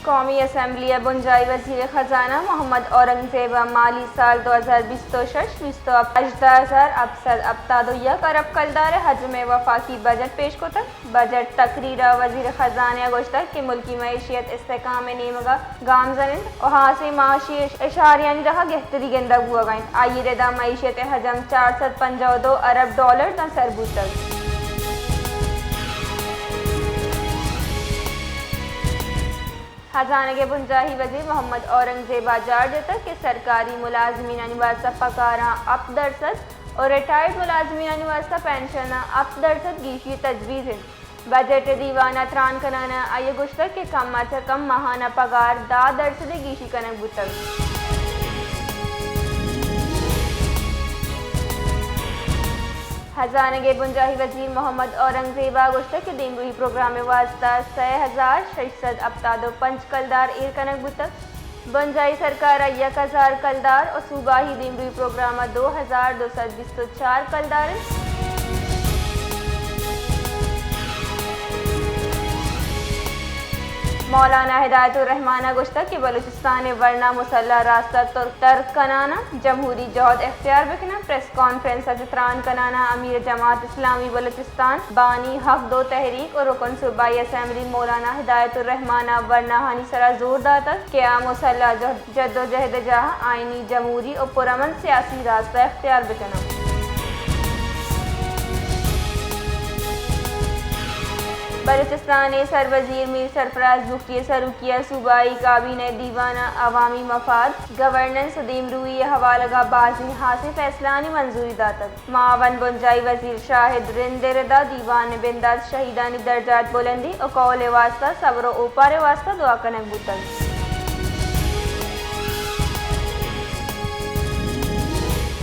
कौमी असम्बली बुंजाई वज़ीर ख़जाना मोहम्मद औरंगज़ेब माली साल 2026 18,000 अरब कलदार हजम वफाकी बजट पेश को तक बजट तकरीर वज़ीर ख़जाना गोश्तक के मुल्की मैशियत इस्तेकाम नेमगा गामजनिंद और हासिल माशी इशारियानी रहा गहतरी गेंदा हुआ गई आई रेदा मैशियत हजम 452 अरब डॉलर का सरबूतक खजाना के बुंजाही वज़ीर मोहम्मद औरंगज़ेब आजार तक के सरकारी मुलाजमीन वास्ता पगारा अप दरसद और रिटायर्ड मुलाजमीन वास्ता पेंशन अप दरसद गीशी तजवीज़ है बजट दीवाना त्रान कनाना आये गुश्तक के कम से कम माहाना पगार 10 दरसद गीशी कनक बुतक खजाना के बुंजाही वज़ीर मोहम्मद औरंगज़ेब गोश्तक के दिमरुही प्रोग्राम वास्ता 6,675 कलदार ईर कनक बुतक बुंजाई सरकार 1,000 कलदार और सूबाही दिमरुही प्रोग्राम 2,224 कलदार मौलाना हिदायतुर रहमान गोश्तक के बलूचिस्तान वरना मुसल्ला रास्ता तर्क कनाना जमहूरी जौहद इख्तियार बिकना प्रेस कॉन्फ्रेंस अजतरान कनाना अमीर जमात इस्लामी बलूचिस्तान बानी हक दो तहरीक और रुकन सूबाई असम्बली मौलाना हिदायतुर रहमान वरना हानी सरा जोरदार तक क्या मुसल्ला जद्दोजहद जहाँ आइनी जमहूरी और पुरअमन सियासी रास्ता इख्तियार बिकना बलूचिस्तान सरवजीर मीर सरफराज मुफ्ती सरूकिया सूबाई काबीना दीवाना अवामी मफाद गवर्नेंस दिमरुई हवालगा बाजी हासिल फैसलानी मंजूरी दातक मावन बुंजाई वजीर शाहिद रिंदरदा दीवान बिंदाज शहीदानी दर्जात बुलंदी और कौल वास्ता सब्र ओपारे वास्ता दुआ कनक बुतक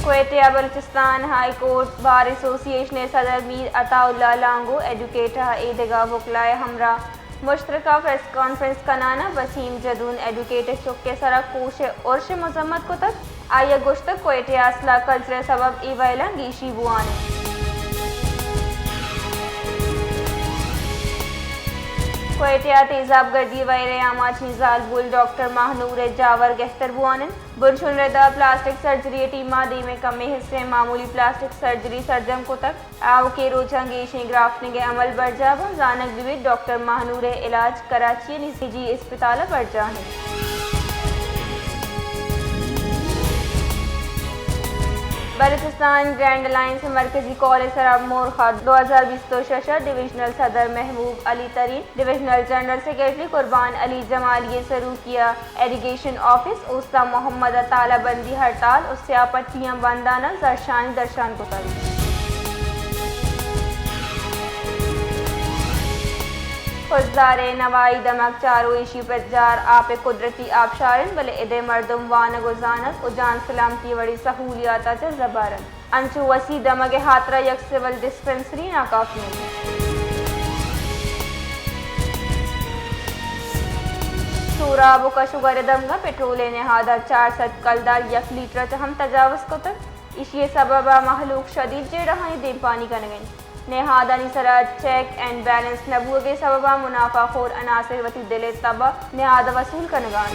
कुवैतिया Balochistan high court bar association सदर मीर अताउल्लाह लांगो एडुकेटर ईदगाह वकलाए हमरा मुश्तरका प्रेस कॉन्फ्रेंस कनाना वसीम जदून एडुकेटर चुके सरा कोश उर्श मजम्मत को तक आया गुश्तक कुवैतिया असला कल्चर सबब इवैला गीशी बुआने कुवैतिया तेजाब गर्दी वैरे आमाची जाल बुल डॉक्टर महानूर जावर गहतर बुआनन बुरशुन रदा प्लास्टिक सर्जरी टीमा दी में कमे हिस्से मामूली प्लास्टिक सर्जरी सर्जम को तक आव के रोचंगेशी ग्राफ्टिंग के अमल बढ़ जाब जानक विविध डॉक्टर महानूर इलाज कराची निजी अस्पताल बढ़ जाए बलूचिस्तान ग्रैंड अलायंस मरकजी कॉलेज सराब मोरखा 2026 डिविजनल सदर महबूब अली तरीन डिविजनल जनरल सेक्रेटरी कुर्बान अली जमालिया सरूकिया एरीगेशन ऑफिस उस्ता मोहम्मद तालाबंदी हड़ताल और स्यापटियाँ बंदाना जरशानी दर्शान को तरी खुजदारे नवाई दमक चारो इशी पर जार आप कुदरती आबशारन बले इदे मर्दम वान गुजानक उजान सलामती बड़ी सहूलियात जबारन अंचु वसी दमग हाथरा यक सिविल डिस्पेंसरी नाकाफ में सूरा बुका शुगर दमगा पेट्रोल ने हादा 400 कलदार यक लीटर हम तजावज को तक इसी सबबा महलूक शदीद जे रहानी दे पानी का नगन नेहादानी सरा चेक एंड बैलेंस नबूह के सबबा मुनाफा खोर अनासर वती दिले तबा नेहादा वसूल कनगान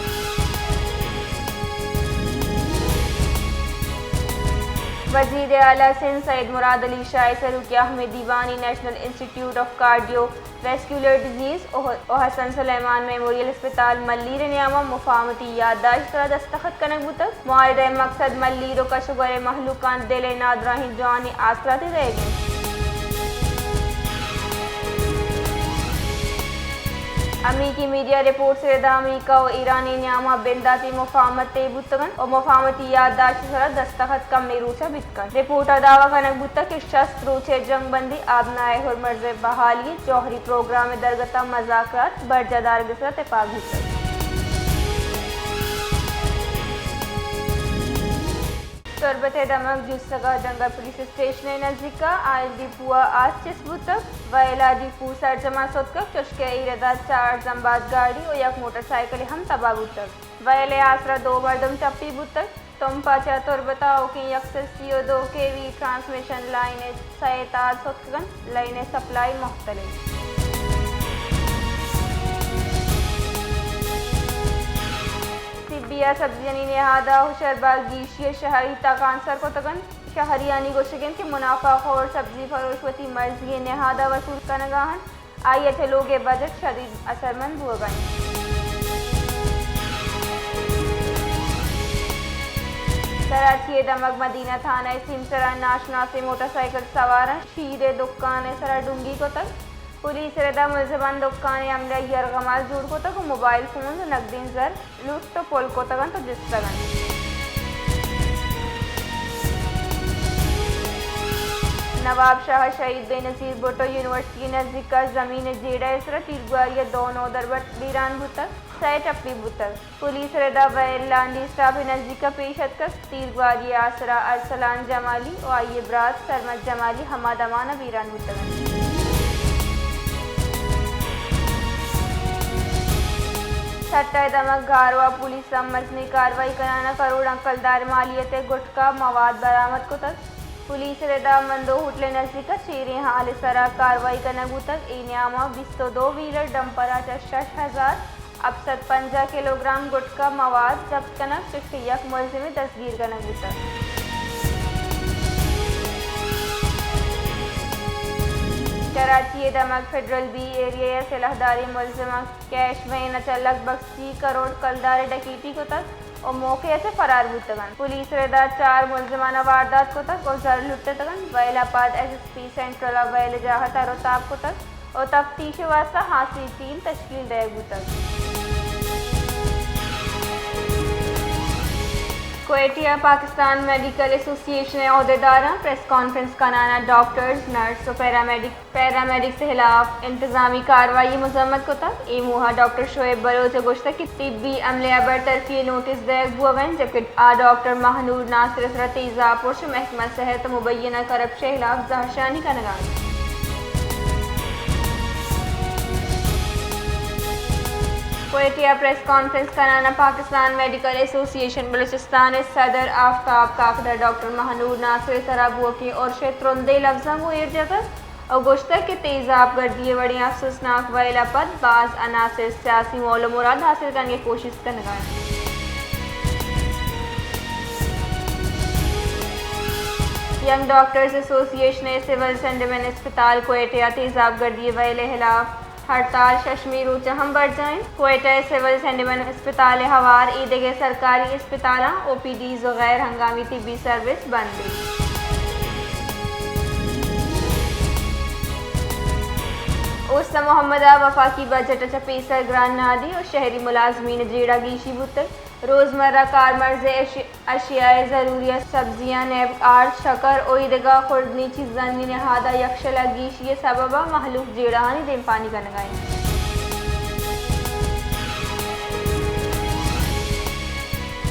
वजीर आला सिंध सैयद मुराद अली शाह सरूकिया अहमद दीवानी national institute of cardiovascular diseases और हसन सुलेमान मेमोरियल अस्पताल मल्लीर नियामा मुफाहमती याददाश्त का दस्तखत कनक बुतक मुआहदे मकसद मल्लीरो का शुगर महलूकान दिले नादराही जानी आसराती रहेगी अमरीकी मीडिया रिपोर्ट से अमेरिका और ईरानी न्यामा बिंदाती मुफाहमत तेबुतगन और मुफाहमती याददाश्त सरा दस्तखत कम मेरूचा बितकन रिपोर्ट दावा कनक बुतक के शस्त्र रोचे जंगबंदी आबनाए हुरमर्ज बहाली जौहरी प्रोग्राम दरगता मजाकरात बरजादार गिसरत इत्तेफाक बुतक सरबत दमक जुस्सगा जंगा पुलिस स्टेशन नजदीका आयल डिपुआ आज चिस्बुतक वैला डिपू सरजमा सोतक चुशके इरदा 4 जंबाद गाड़ी और एक मोटरसाइकिल हम तबाह बुतक वैले आसरा 2 मर्दम टप्पी बुतक तुम पाचा तुरबताओ की अक्सर CO2 KV ट्रांसमिशन लाइन सैतार सोतकन लाइन सप्लाई मुख्तलिफ कोएटिया सब्जियानी नहादा हुशरबाग गीशिय शहरी तकांसर को तगन शहरियानी गोशगन के मुनाफा खोर सब्जी फरोशवती मर्जी नहादा वसूल कनगाहन आई थे लोग बजट शदीद असरमंद हुआ गए। कराची दमक मदीना थाना सिमसरा नाशना से मोटरसाइकिल सवार शीरे दुकान सरा डूंगी को तक पुलिस रदा मुलजमान दुकान अमला यरगमाल जुड़ को तक मोबाइल फोन नकदीन जर लूट तो पोल को तगन तो जिस तगन नवाब शाह शहीद बेनज़ीर भुट्टो यूनिवर्सिटी नज़दीक का ज़मीन जेड़ा इसरा तीरगुआरिया दोनों दरबट बीरान भुतक सैट अपनी भुतक पुलिस रदा वैल लांडी स्टाफ नज़दीक का पेशत का तीरगुआरिया आसरा अरसलान जमाली और आइए ब्रात सरमत जमाली हमादमाना बीरान भुतक सट्टा दमक गारवा पुलिस समर्स ने कार्रवाई कराना करोड़ अंकलदार मालियत गुटका मवाद बरामद को तक पुलिस रदा मंदो होटल नजदीक चेरे हाल सरा कार्रवाई करना तक इनामा 22 व्हीलर डंपरा 60,000 अब 50 किलोग्राम गुटका मवाद जब्त करना यक मुलजिम में दस्तगीर करना तक कराची दमक फेडरल बी एरिया सलाहदारी मुलजिमा कैश में न लगभग 30 करोड़ कलदार डकैती को तक और मौके से फरार भूतगन पुलिस रदा 4 मुलजमाना वारदात को तक और जर लुट्टे तगन वैलाबाद एसएसपी सेंट्रल वैल जाहत रोताब को तक और तफ्तीश वास्ता हासिल टीम तश्कील दे भूतक कोएटिया पाकिस्तान मेडिकल एसोसिएशन अहदेदार प्रेस कॉन्फ्रेंस कराना डॉक्टर्स नर्स और पैरामेडिक के खिलाफ इंतजामी कार्रवाई मजम्मत को तक मुहा डॉक्टर शोएब बलोच गोश्त की तिब्बी अमले अबर तरफी नोटिस देग हुआ जबकि डॉक्टर महानूर नासिर तेजा पुरुष महकमा सेहत मुबैना करब के खिलाफ जहरशानी का नगान कोएटिया प्रेस कॉन्फ्रेंस कराना पाकिस्तान मेडिकल एसोसिएशन बलूचिस्तान सदर आफ्ताब काकदर डॉक्टर महानूर नासिर सराबुआ के और क्षेत्रोंदे लफ्जा को एरजत और गोश्त के तेजाब गर्दिए बड़ी अफसोसनाक वैलापद बाज अनासिर सियासी मौल मुराद हासिल करने की कोशिश करने young doctors association civil sentiment अस्पताल कोएटिया तेजाब गर्दिए वैले खिलाफ हड़ताल शशमीर चहम बढ़ जाएं कोएटा सिविल सेंटिमेंट अस्पताल हवार ईदगे सरकारी अस्पताल ओपीडीज और गैर हंगामी तिब्बी सर्विस बंद उस मोहम्मद वफाकी बजट चपेसर ग्रान नादी और शहरी मुलाजमीन जेड़ा गीशी बुतक रोज़मर्रा कारमर्ज अशियाए ज़रूरिया सब्जियां नेब आर्ट शकर और ईदगा खुर्दनी चीज़ानी नहादा यक्षला गीश ये सबबा महलूक जेड़ानी देम पानी का नगाएं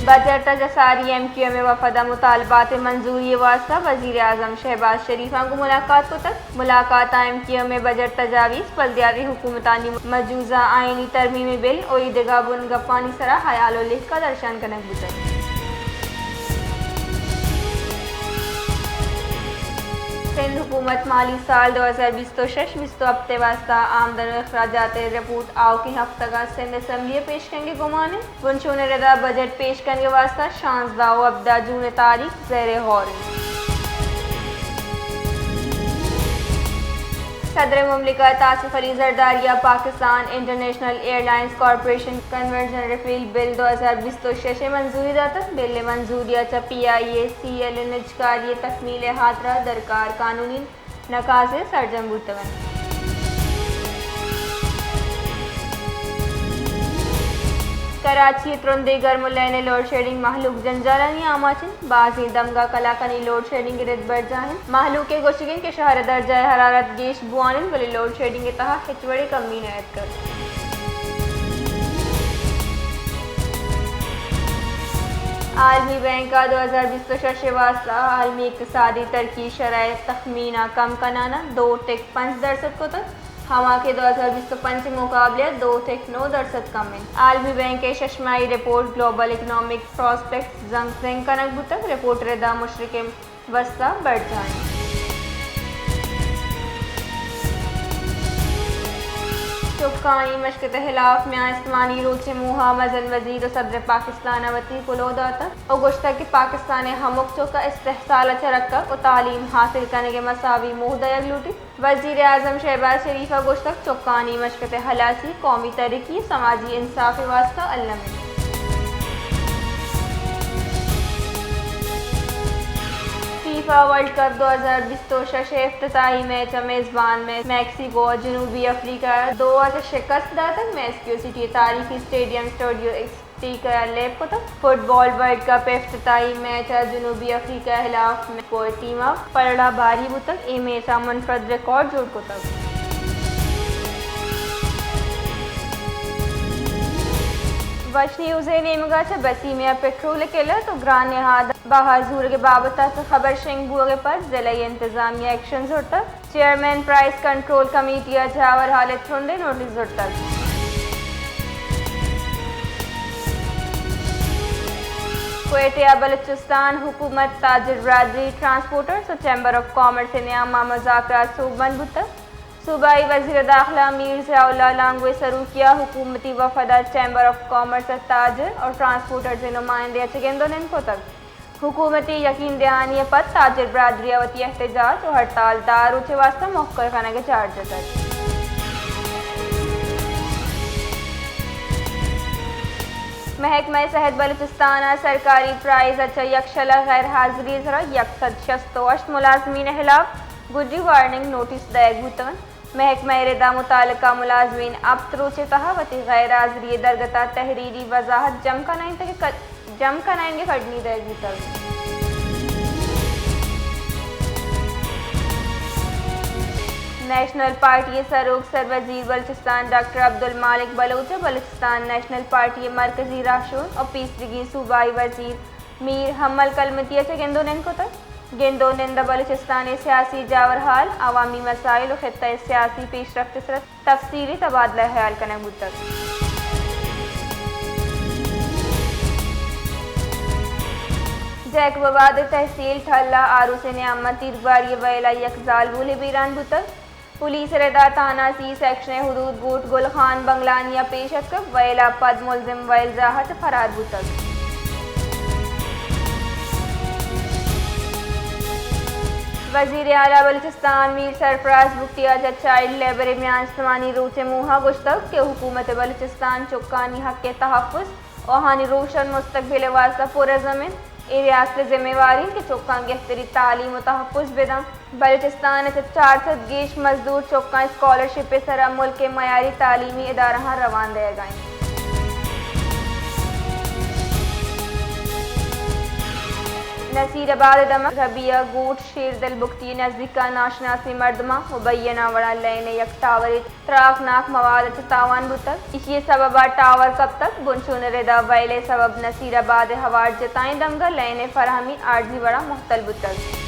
बजट जसारी MQM में वफदा मुतालबात मंजूरी वास्ता वज़ीर आज़म शहबाज शरीफा को मुलाकात को तक मुलाकात MQM में बजट तजावीज़ बल्दियाती हुकूमतानी मजूज़ा आइनी तरमीमी बिल और ईदगा बुन गप्पानी सरा हयालो लिख का दर्शन कनक बुतक सिंध हुकूमत माली साल 2020-20 हफ्ते वास्ता आमदन और अखराजात रिपोर्ट आओ की हफ्तगा सिंध असम्बली पेश करेंगे गुमान बुनशोन रदा बजट पेश करने वास्ता 16 अब्दा जून तारीख ज़ेर गौर सदर मुमलिकत आसिफ अली जरदारिया Pakistan international airlines corporation conversion repeal bill 2020 मंजूरी दाता बिल मंजूरिया PIA CL निजकारी तकमील हाथरा दरकार कानूनी नकाजे सरजम बुतवन कराची त्रुंदेगर मुलैने लोड शेडिंग महलूक जंजालानी आमाचिन बाजी दमगा कलाकनी लोड शेडिंग रिद बढ़ जाए महलूक के गोशिगिन के शहर दर्जा हरारत गेश बुआनिन वाले लोड शेडिंग के तहत हिचवड़े कमी नयत कर आलमी बैंक का 2020 वास्ता आलमी इक़्तिसादी तरक्की शराय तखमीना कम कनाना 2.5% को तक हवा के 2025 के मुकाबले 2.9% कम है आलमी बैंक के शशमाई रिपोर्ट ग्लोबल इकनॉमिक प्रॉस्पेक्ट जंग कनक तक रिपोर्ट रदा मुशरिक वस्ता बढ़ जाए। 2020 चुकानी मशक खिलाफ में इस्लामी रोच मुहा मजन वजीर सदर पाकिस्तान अवती कुलोदाता और गुश्ता कि पाकिस्तान हमुक चौका इस्तेहसाल चरक्का और तालीम हासिल करने के मसावी मुहदयग लूटी वजीर आजम शहबाज शरीफा गुश्तक चुकानी मशक हलासी कौमी तरक्की समाजी इंसाफ वास्ता अल्लाह फीफा वर्ल्ड कप 2020 तोशा इफ्तिताही मैच मेज़बान में मैक्सिको और जनूबी अफ्रीका 2 शिकस्त दातक मैक्सिको सिटी तारीखी स्टेडियम स्टूडियो लेब को तक फुटबॉल वर्ल्ड कप इफ्तिताही मैच जनूबी अफ्रीका खिलाफ में कोई टीम पलड़ा बारी बुतक ए मैच मुनफरद रिकॉर्ड जोड़ को तक वश न्यूज़ नेमगा से बसी में पेट्रोल केला तो ग्रान नहाद बहाजूर के बाबता से खबर शेंगबुए पर जिला इंतजामिया एक्शन जोड़ता चेयरमैन प्राइस कंट्रोल कमेटी जावर हालत ठंडे नोटिस जोड़ता क्वेटिया बलूचिस्तान हुकूमत ताजिर बरादरी ट्रांसपोर्टर्स और चैम्बर ऑफ कॉमर्स से न्यामा मुज़ाकरात सूबन बुता सूबाई वज़ीर दाखिला मीर ज़ियाउल्लाह लांगवे सरूकिया हुकूमती वफादार चैम्बर ऑफ कॉमर्स ताजिर और ट्रांसपोर्टर से नुमाइंदे चगेंदोन को तक हुकूमती यकीन दहानी पर ताजिर बरादरी अवती एहतजाज और हड़ताल दार उचे वास्ता मौका खाना के चार्ज तक महकमा सेहत बलूचिस्तान सरकारी प्राइज अच्छा यकशला गैर हाजिरी जरा 168 मुलाजमीन खिलाफ गुडी वार्निंग नोटिस दया गुतन महकमा रेदा मुतालिका मुलाजमीन अब तरोचे तहावती गैर हाजिरी दरगता तहरीरी वजाहत जम का नाइंगे खड़नी दया गुतन नेशनल पार्टी सरूक सरवजीर Balochistan doctor Abdul Malik Baloch Balochistan national party मरकजी राशून और पीसगी सूबाई वजीर मीर हमल कलमतिया से गेंदोनन को तक गेंदोनंदा बलूचिस्तान सियासी जावर हाल अवामी मसाइल और खित्ता सियासी पेशरफ्त सरत तफसीली तबादला ख्याल करने मुतक जैकबाबाद तहसील ठल्ला आरू से न्यामत तीरबारी वैला यकजाल बुले बीरान बुतक पुलिस रदा थाना सी सेक्शन हुदूद बूट गुल खान बंगलानिया पेशक वैला पद मुलजिम वैल जाहत फरार बुतक वजीर आला बलूचिस्तान मीर सरफराज बुख्तिया चाइल्ड लेबर में इस्लामी रोचे मुहा गुश्तक के हुकूमत बलूचिस्तान चुकानी हक के तहफ़्फ़ुज़ और हानि रोशन मुस्तकबिल वास्ता पुरज़मीन ए रियासत जिम्मेवारी के चौका बेहतरी तालीम और तहफ़्फ़ुज़ बेदम बलूचिस्तान 400 गेश मजदूर चौका स्कॉलरशिप सरा मुल्क के मयारी तालीमी इदारा रवान दिए गए नसीराबाद दमक रबिया गोट शेर दिल बुख्ती नजदीक का नाशनासी मर्दमा मुबैना वड़ा लेने यक टावर त्राकनाक मवाद तावान बुतक इसी सबबा टावर कब तक बुनशुन रेदा वैले सबब नसीराबाद हवार जताएं दमगा लेने फरहमी आर्जी वड़ा मुख्तल बुतक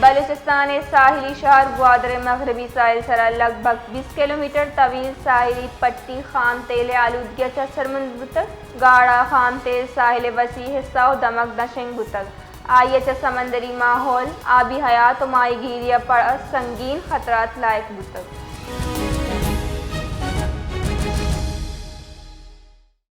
बलूचिस्तान साहिली शहर ग्वादर मगरबी साहिल सरा लगभग 20 किलोमीटर तवील साहिली पट्टी खाम तेल आलूदगी सरमंद बुतक गाढ़ा खाम तेल साहिल वसी हिस्सा और दमक दशंग बुतक आइए समंदरी माहौल आबी हयात और माहीगीरी पर संगीन खतरात लायक बुतक